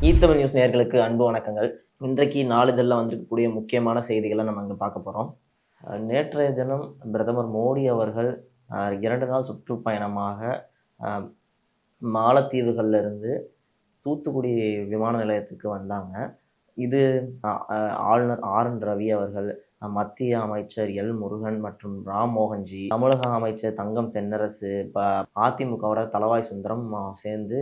ஈத்தமிழ் news நேயர்களுக்கு அன்பு வணக்கங்கள். இன்றைக்கு நாளிதழில் வந்திருக்கக்கூடிய முக்கியமான செய்திகளை நம்ம இங்கே பார்க்க போகிறோம். நேற்றைய தினம் பிரதமர் மோடி அவர்கள் 2 நாள் சுற்றுப்பயணமாக அ மாலத்தீவுகள்ல இருந்து தூத்துக்குடி விமான நிலையத்துக்கு வந்தாங்க. இது அ அ ஆளுநர் ஆர்.என். ரவி அவர்கள், மத்திய அமைச்சர் எல். முருகன் மற்றும் ராம் மோகன்ஜி, தமிழக அமைச்சர் தங்கம் தென்னரசு, அதிமுகவோட தளவாய் சுந்தரம் சேர்ந்து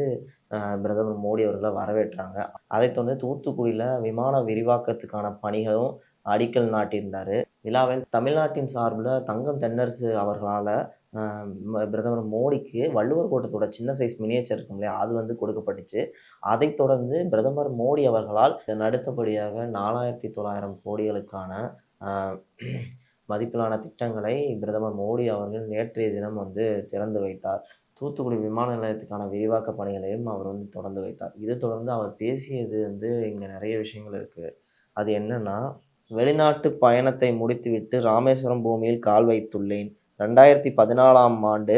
பிரதமர் மோடி அவர்களை வரவேற்றாங்க. அதைத் தொடர்ந்து தூத்துக்குடியில் விமான விரிவாக்கத்துக்கான பணிகளும் அடிக்கல் நாட்டியிருந்தார். விழாவில் தமிழ்நாட்டின் சார்பில் தங்கம் தென்னரசு அவர்களால் பிரதமர் மோடிக்கு வள்ளுவர் கோட்டத்தோட சின்ன சைஸ் மினியேச்சர் இருக்கும் இல்லையா, அது வந்து கொடுக்கப்பட்டுச்சு. அதைத் தொடர்ந்து பிரதமர் மோடி அவர்களால் அடுத்தபடியாக 4900 கோடிகளுக்கான மதிப்பிலான திட்டங்களை பிரதமர் மோடி அவர்கள் நேற்றைய தினம் வந்து திறந்து வைத்தார். தூத்துக்குடி விமான நிலையத்துக்கான விரிவாக்க பணிகளையும் அவர் வந்து தொடர்ந்து வைத்தார். இது தொடர்ந்து அவர் பேசியது வந்து இங்கே நிறைய விஷயங்கள் இருக்குது. அது என்னன்னா, வெளிநாட்டு பயணத்தை முடித்துவிட்டு ராமேஸ்வரம் பூமியில் கால் வைத்துள்ளேன். 2014ஆம் ஆண்டு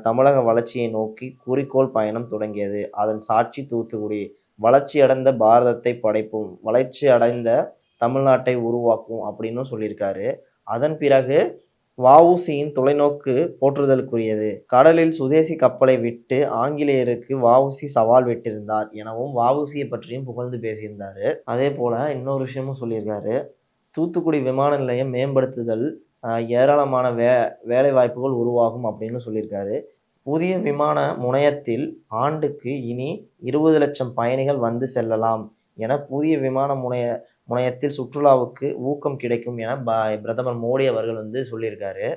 தமிழக வளர்ச்சியை நோக்கி குறிக்கோள் பயணம் தொடங்கியது. அதன் சாட்சி தூத்துக்குடி. வளர்ச்சியடைந்த பாரதத்தை படைப்போம், வளர்ச்சி அடைந்த தமிழ்நாட்டை உருவாக்கும் அப்படின்னு சொல்லியிருக்காரு. அதன் பிறகு வ.உ.சியின் தொலைநோக்கு போற்றுதலுக்குரியது. கடலில் சுதேசி கப்பலை விட்டு ஆங்கிலேயருக்கு வ.உ.சி சவால் விட்டிருந்தார் எனவும் வ.உ.சியை பற்றியும் புகழ்ந்து பேசியிருந்தாரு. அதே போல இன்னொரு விஷயமும் சொல்லியிருக்காரு. தூத்துக்குடி விமான நிலையம் மேம்படுத்துதல் ஏராளமான வேலை வாய்ப்புகள் உருவாகும் அப்படின்னு சொல்லியிருக்காரு. புதிய விமான முனையத்தில் ஆண்டுக்கு இனி 20 லட்சம் பயணிகள் வந்து செல்லலாம் என புதிய விமான முனையத்தில் சுற்றுலாவுக்கு ஊக்கம் கிடைக்கும் என பிரதமர் மோடி அவர்கள் வந்து சொல்லியிருக்காரு.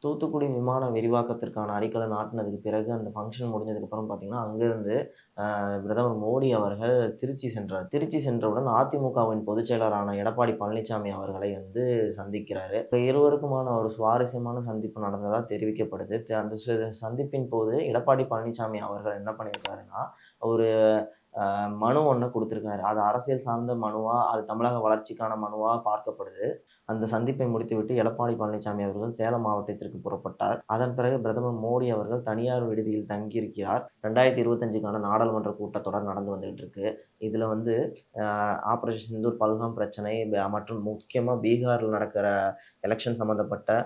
தூத்துக்குடி விமான விரிவாக்கத்திற்கான அடிக்கலை நாட்டினதுக்கு பிறகு அந்த ஃபங்க்ஷன் முடிஞ்சதுக்கப்புறம் பார்த்தீங்கன்னா, அங்கேருந்து பிரதமர் மோடி அவர்கள் திருச்சி சென்றார். திருச்சி சென்றவுடன் அதிமுகவின் பொதுச் செயலரான எடப்பாடி பழனிசாமி அவர்களை வந்து சந்திக்கிறாரு. இருவருக்குமான ஒரு சுவாரஸ்யமான சந்திப்பு நடந்ததா தெரிவிக்கப்படுது. அந்த சந்திப்பின் போது எடப்பாடி பழனிசாமி அவர்கள் என்ன பண்ணியிருக்காருன்னா, ஒரு மனு ஒன்று கொடுத்துருக்காரு. அது அரசியல் சார்ந்த மனுவா, அது தமிழக வளர்ச்சிக்கான மனுவா பார்க்கப்படுது. அந்த சந்திப்பை முடித்துவிட்டு எடப்பாடி பழனிசாமி அவர்கள் சேலம் மாவட்டத்திற்கு புறப்பட்டார். அதன் பிறகு பிரதமர் மோடி அவர்கள் தனியார் விடுதியில் தங்கியிருக்கிறார். 2025க்கான நாடாளுமன்ற கூட்டத்தொடர் நடந்து வந்துகிட்டு இருக்கு. இதில் வந்து ஆபரேஷன் சிந்தூர் பல்காம் பிரச்சனை மற்றும் முக்கியமாக பீகாரில் நடக்கிற எலெக்ஷன் சம்மந்தப்பட்ட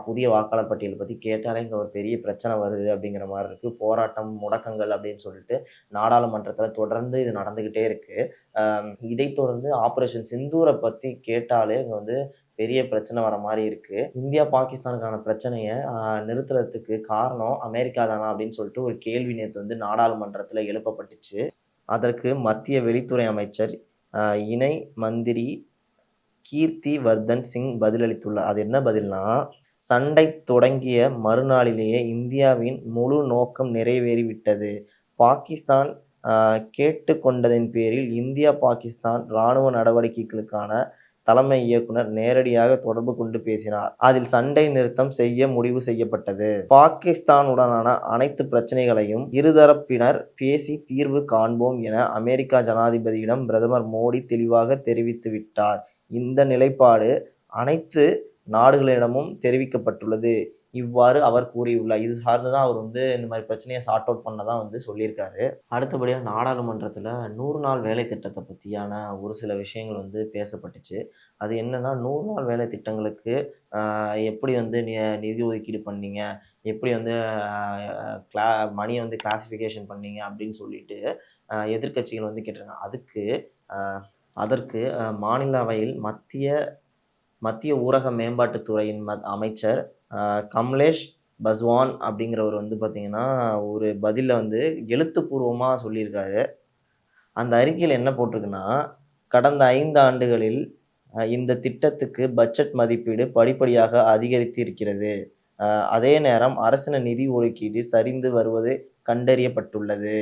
புதிய வாக்காளர் பட்டியலை பற்றி கேட்டாலே இங்கே ஒரு பெரிய பிரச்சனை வருது அப்படிங்கிற மாதிரி இருக்குது. போராட்டம், முடக்கங்கள் அப்படின்னு சொல்லிட்டு நாடாளுமன்றத்தில் தொடர்ந்து இது நடந்துக்கிட்டே இருக்குது. இதைத் தொடர்ந்து ஆபரேஷன் சிந்தூரை பற்றி கேட்டாலே இங்கே வந்து பெரிய பிரச்சனை வர மாதிரி இருக்குது. இந்தியா பாகிஸ்தானுக்கான பிரச்சனையை நிறுத்துறதுக்கு காரணம் அமெரிக்கா தானா அப்படின்னு சொல்லிட்டு ஒரு கேள்வி நேற்று வந்து நாடாளுமன்றத்தில் எழுப்பப்பட்டுச்சு. அதற்கு மத்திய வெளித்துறை அமைச்சர் இணை மந்திரி கீர்த்தி வர்தன் சிங் பதிலளித்துள்ளார். அது என்ன பதில்னா, சண்டை தொடங்கிய மறுநாளிலேயே இந்தியாவின் முழு நோக்கம் நிறைவேறிவிட்டது. பாகிஸ்தான் கேட்டுக்கொண்டதின் பேரில் இந்தியா பாகிஸ்தான் இராணுவ நடவடிக்கைகளுக்கான தலைமை இயக்குனர் நேரடியாக தொடர்பு கொண்டு பேசினார். அதில் சண்டை நிறுத்தம் செய்ய முடிவு செய்யப்பட்டது. பாகிஸ்தானுடனான அனைத்து பிரச்சனைகளையும் இருதரப்பினர் பேசி தீர்வு காண்போம் என அமெரிக்க ஜனாதிபதியிடம் பிரதமர் மோடி தெளிவாக தெரிவித்துவிட்டார். இந்த நிலைப்பாடு அனைத்து நாடுகளிடமும் தெரிவிக்கப்பட்டுள்ளது. இவ்வாறு அவர் கூறியுள்ளார். இது சார்ந்துதான் அவர் வந்து இந்த மாதிரி பிரச்சனையை சார்ட் அவுட் பண்ணதான் வந்து சொல்லியிருக்காரு. அடுத்தபடியாக நாடாளுமன்றத்தில் 100 நாள் வேலை திட்டத்தை பற்றியான ஒரு சில விஷயங்கள் வந்து பேசப்பட்டுச்சு. அது என்னன்னா, 100 நாள் வேலை திட்டங்களுக்கு எப்படி வந்து நிதி ஒதுக்கீடு பண்ணீங்க, எப்படி வந்து மணியை வந்து கிளாசிஃபிகேஷன் பண்ணீங்க அப்படின்னு சொல்லிட்டு எதிர்க்கட்சிகள் வந்து கேட்டிருக்காங்க. அதற்கு மாநிலவையில் மத்திய ஊரக மேம்பாட்டுத்துறையின் அமைச்சர் கமலேஷ் பஸ்வான் அப்படிங்கிறவர் வந்து பார்த்தீங்கன்னா, ஒரு பதிலில் வந்து எழுத்துப்பூர்வமாக சொல்லியிருக்காரு. அந்த அறிக்கையில் என்ன போட்டிருக்குன்னா, கடந்த 5 ஆண்டுகளில் இந்த திட்டத்துக்கு பட்ஜெட் மதிப்பீடு படிப்படியாக அதிகரித்து இருக்கிறது. அதே நேரம் அரசின் நிதி ஒதுக்கீடு சரிந்து வருவது கண்டறியப்பட்டுள்ளது.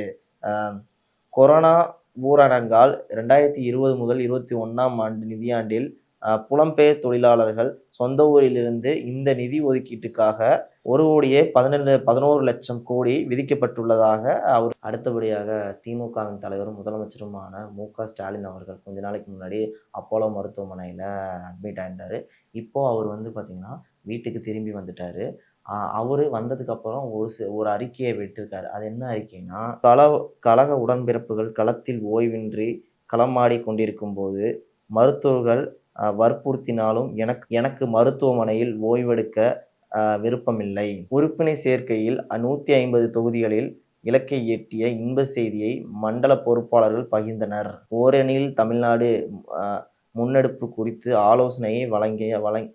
கொரோனா ஊரடங்கால் 2020 முதல் 21ஆம் ஆண்டு நிதியாண்டில் புலம்பெயர் தொழிலாளர்கள் சொந்த ஊரிலிருந்து இந்த நிதி ஒதுக்கீட்டுக்காக 1,11 லட்சம் கோடி விதிக்கப்பட்டுள்ளதாக அவர். அடுத்தபடியாக திமுகவின் தலைவரும் முதலமைச்சருமான மு.க. ஸ்டாலின் அவர்கள் கொஞ்ச நாளைக்கு முன்னாடி அப்போலோ மருத்துவமனையில் அட்மிட் ஆயிருந்தார். இப்போது அவர் வந்து பார்த்திங்கன்னா வீட்டுக்கு திரும்பி வந்துட்டார். அவரு வந்ததுக்கப்புறம் ஒரு அறிக்கையை விட்டிருக்காரு. அது என்ன அறிக்கைன்னா, கழக உடன்பிறப்புகள் களத்தில் ஓய்வின்றி களமாடிக் கொண்டிருக்கும்போது, மருத்துவர்கள் வற்புறுத்தினாலும் எனக்கு மருத்துவமனையில் ஓய்வெடுக்க விருப்பமில்லை. உறுப்பினர் சேர்க்கையில் 150 தொகுதிகளில் இலக்கை எட்டிய இன்ப செய்தியை மண்டல பொறுப்பாளர்கள் பகிர்ந்தனர். ஓரணியில் தமிழ்நாடு அ முன்னெடுப்பு குறித்து ஆலோசனையை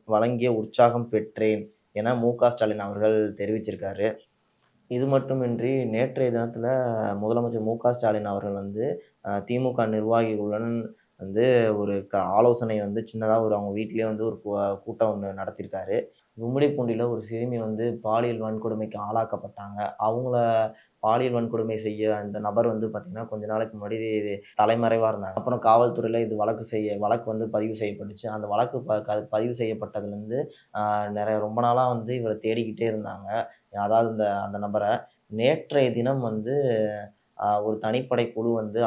வழங்கிய உற்சாகம் பெற்றேன் என மு.க.ஸ்டாலின் அவர்கள் தெரிவிச்சிருக்காரு. இது மட்டுமின்றி நேற்றைய தினத்தில முதலமைச்சர் மு.க.ஸ்டாலின் அவர்கள் வந்து திமுக நிர்வாகிகளுடன் வந்து ஒரு ஆலோசனை வந்து சின்னதா அவங்க வீட்டிலேயே வந்து ஒரு கூட்டம் ஒண்ணு நடத்தியிருக்காரு. கும்மிடிப்பூண்டியில ஒரு சிறுமி வந்து பாலியல் வன்கொடுமைக்கு ஆளாக்கப்பட்டாங்க. அவங்கள பாலியல் வன்கொடுமை செய்ய அந்த நபர் வந்து பார்த்தீங்கன்னா, கொஞ்ச நாளைக்கு முன்னாடி தலைமறைவா இருந்தாங்க. அப்புறம் காவல்துறையில இது வழக்கு வந்து பதிவு செய்யப்பட்டுச்சு. அந்த வழக்கு பதிவு செய்யப்பட்டதுலேருந்து ரொம்ப நாளா வந்து இவர தேடிக்கிட்டே இருந்தாங்க. அதாவது அந்த நபர. நேற்றைய தினம் வந்து ஒரு தனிப்படை குழு வந்து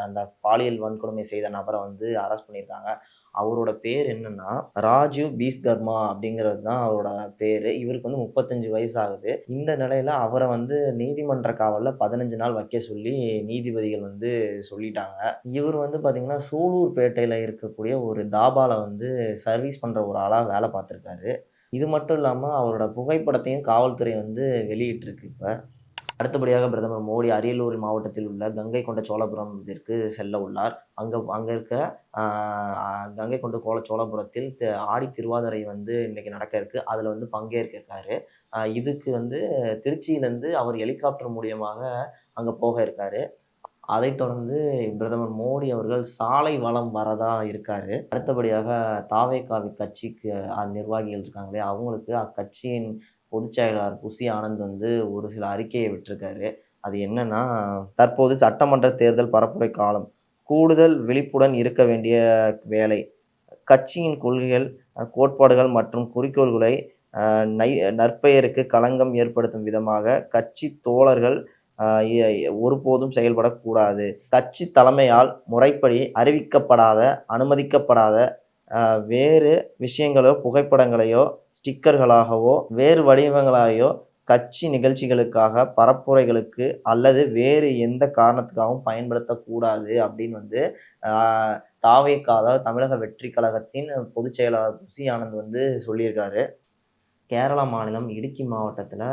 அந்த பாலியல் வன்கொடுமை செய்த நபர வந்து அரெஸ்ட் பண்ணியிருக்காங்க. அவரோட பேர் என்னன்னா, ராஜீவ் பீஸ்கர்மா அப்படிங்கிறது தான் அவரோட பேரு. இவருக்கு வந்து 35 வயசு ஆகுது. இந்த நிலையில அவர வந்து நீதிமன்ற காவல்ல 15 நாள் வைக்க சொல்லி நீதிபதிகள் வந்து சொல்லிட்டாங்க. இவர் வந்து பார்த்தீங்கன்னா, சூலூர்பேட்டையில இருக்கக்கூடிய ஒரு தாபால வந்து சர்வீஸ் பண்ற ஒரு ஆளா வேலை பார்த்துருக்காரு. இது மட்டும் இல்லாம அவரோட புகைப்படத்தையும் காவல்துறை வந்து வெளியிட்டிருக்கு இப்ப. அடுத்தபடியாக பிரதமர் மோடி அரியலூர் மாவட்டத்தில் உள்ள கங்கை கொண்ட சோழபுரத்திற்கு செல்ல உள்ளார். அங்க இருக்க ஆ கங்கை கொண்ட சோழபுரத்தில் ஆடி திருவாதிரை வந்து இன்னைக்கு நடக்க இருக்கு. அதுல வந்து பங்கேற்க இருக்காரு. இதுக்கு வந்து திருச்சியிலேருந்து அவர் ஹெலிகாப்டர் மூலியமாக அங்க போக இருக்காரு. அதைத் தொடர்ந்து பிரதமர் மோடி அவர்கள் சாலை வலம் வரதா இருக்காரு. அடுத்தபடியாக தாவேகா கட்சிக்கு நிர்வாகிகள் இருக்காங்களே, அவங்களுக்கு அக்கட்சியின் பொதுச் செயலாளர் புசி ஆனந்த் வந்து ஒரு சில அறிக்கையை விட்டிருக்காரு. அது என்னன்னா, தற்போது சட்டமன்ற தேர்தல் பரப்புரை காலம். கூடுதல் விழிப்புடன் இருக்க வேண்டிய வேளை. கட்சியின் கொள்கைகள், கோட்பாடுகள் மற்றும் குறிக்கோள்களை நற்பெயருக்கு களங்கம் ஏற்படுத்தும் விதமாக கட்சி தோழர்கள் ஒருபோதும் செயல்படக்கூடாது. கட்சி தலைமையால் முறைப்படி அறிவிக்கப்படாத, அனுமதிக்கப்படாத வேறு விஷயங்களோ, புகைப்படங்களையோ, ஸ்டிக்கர்களாகவோ, வேறு வடிவங்களாயோ கட்சி நிகழ்ச்சிகளுக்காக, பரப்புரைகளுக்கு அல்லது வேறு எந்த காரணத்துக்காகவும் பயன்படுத்தக்கூடாது அப்படின்னு வந்து தாவேக, அதாவது தமிழக வெற்றி கழகத்தின் பொதுச் செயலாளர் புசி ஆனந்த் வந்து சொல்லியிருக்காரு. கேரளா மாநிலம் இடுக்கி மாவட்டத்துல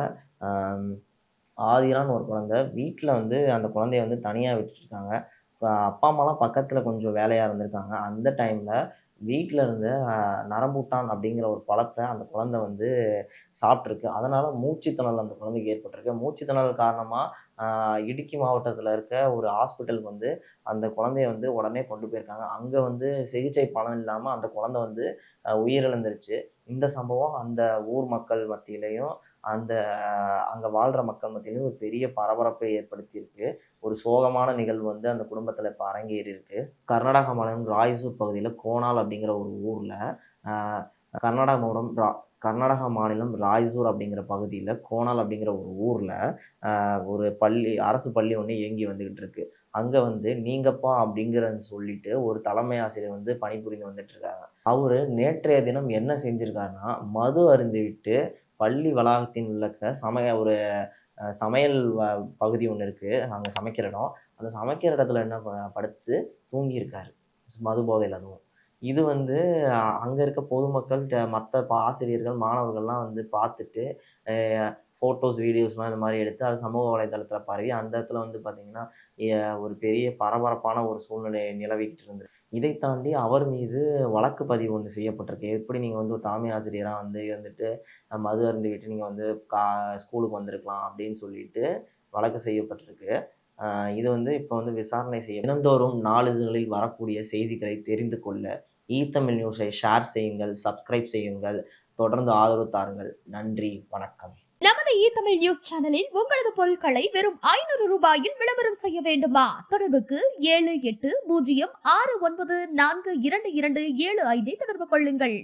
ஆதிரான்னு ஒரு குழந்தை. வீட்ல வந்து அந்த குழந்தைய வந்து தனியா விட்டுருக்காங்க. அப்பா, அம்மாலாம் பக்கத்துல கொஞ்சம் வேலையா இருந்திருக்காங்க. அந்த டைம்ல வீட்ல இருந்த நரம்பூட்டான் அப்படிங்கிற ஒரு பழத்த அந்த குழந்தை வந்து சாப்பிட்டுருக்கு. அதனால மூச்சுத்திணறல் அந்த குழந்தைக்கு ஏற்பட்டிருக்கு. மூச்சுத்திணறல் காரணமா இடுக்கி மாவட்டத்துல இருக்க ஒரு ஹாஸ்பிட்டலுக்கு வந்து அந்த குழந்தைய வந்து உடனே கொண்டு போயிருக்காங்க. அங்க வந்து சிகிச்சை பலன் இல்லாம அந்த குழந்தை வந்து உயிரிழந்துருச்சு. இந்த சம்பவம் அந்த ஊர் மக்கள் மத்தியிலயும், அந்த அங்க வாழ்ற மக்கள் மத்தியிலயும் ஒரு பெரிய பரபரப்பை ஏற்படுத்தியிருக்கு. ஒரு சோகமான நிகழ்வு வந்து அந்த குடும்பத்துல இப்ப அரங்கேறியிருக்கு. கர்நாடகா மாநிலம் ராய்சூர் பகுதியில கோனால் அப்படிங்கிற ஒரு ஊர்ல, அ கர்நாடகா மாநிலம் ராய்சூர் அப்படிங்கிற பகுதியில கோனால் அப்படிங்கிற ஒரு ஊர்ல ஒரு அரசு பள்ளி ஒண்ணு இயங்கி வந்துகிட்டு இருக்கு. அங்க வந்து நீங்கப்பா அப்படிங்கிறன்னு சொல்லிட்டு ஒரு தலைமை ஆசிரியர் வந்து பணிபுரிந்து வந்துட்டு இருக்காங்க. அவரு நேற்றைய தினம் என்ன செஞ்சிருக்காருன்னா, மது அருந்திவிட்டு பள்ளி வளாகத்தின் உள்ளக்க ஒரு சமையல் பகுதி ஒண்ணு இருக்கு. அங்க சமைக்கிற இடம். அந்த சமைக்கிற இடத்துல என்ன படுத்து தூங்கியிருக்காரு. மது போதையில அதுவும். இது வந்து அங்க இருக்க பொதுமக்கள், மத்த ஆசிரியர்கள், மாணவர்கள்லாம் வந்து பார்த்துட்டு, அ ஃபோட்டோஸ், வீடியோஸ்லாம் இந்த மாரி எடுத்து அது சமூக வலைதளத்தில பரவி, அந்த இடத்துல வந்து பார்த்தீங்கன்னா, ஒரு பெரிய பரபரப்பான ஒரு சூழ்நிலை நிலவிக்கிட்டு இருந்தது. இதை தாண்டி அவர் மீது வழக்கு பதிவு ஒண்ணு செய்யப்பட்டிருக்கு. எப்படி நீங்க வந்து ஒரு தலைமை ஆசிரியரா வந்து இருந்துட்டு, மது அருந்திவிட்டு நீங்க வந்து ஸ்கூலுக்கு வந்திருக்கலாம் அப்படின்னு சொல்லிட்டு வழக்கு செய்யப்பட்டிருக்கு. இது வந்து இப்ப வந்து விசாரணை தினந்தோறும் நாளிதழ்களில் வரக்கூடிய செய்திகளை தெரிந்து கொள்ள தமிழ் நியூஸை ஷேர் செய்யுங்கள், சப்ஸ்கிரைப் செய்யுங்கள், தொடர்ந்து ஆதரவு தாருங்கள். நன்றி, வணக்கம். நமது தமிழ் நியூஸ் சேனலில் உங்களது பொருட்களை வெறும் 500 ரூபாயில் விளம்பரம் செய்ய வேண்டுமா? தொடர்புக்கு 7806942275 தொடர்பு கொள்ளுங்கள்.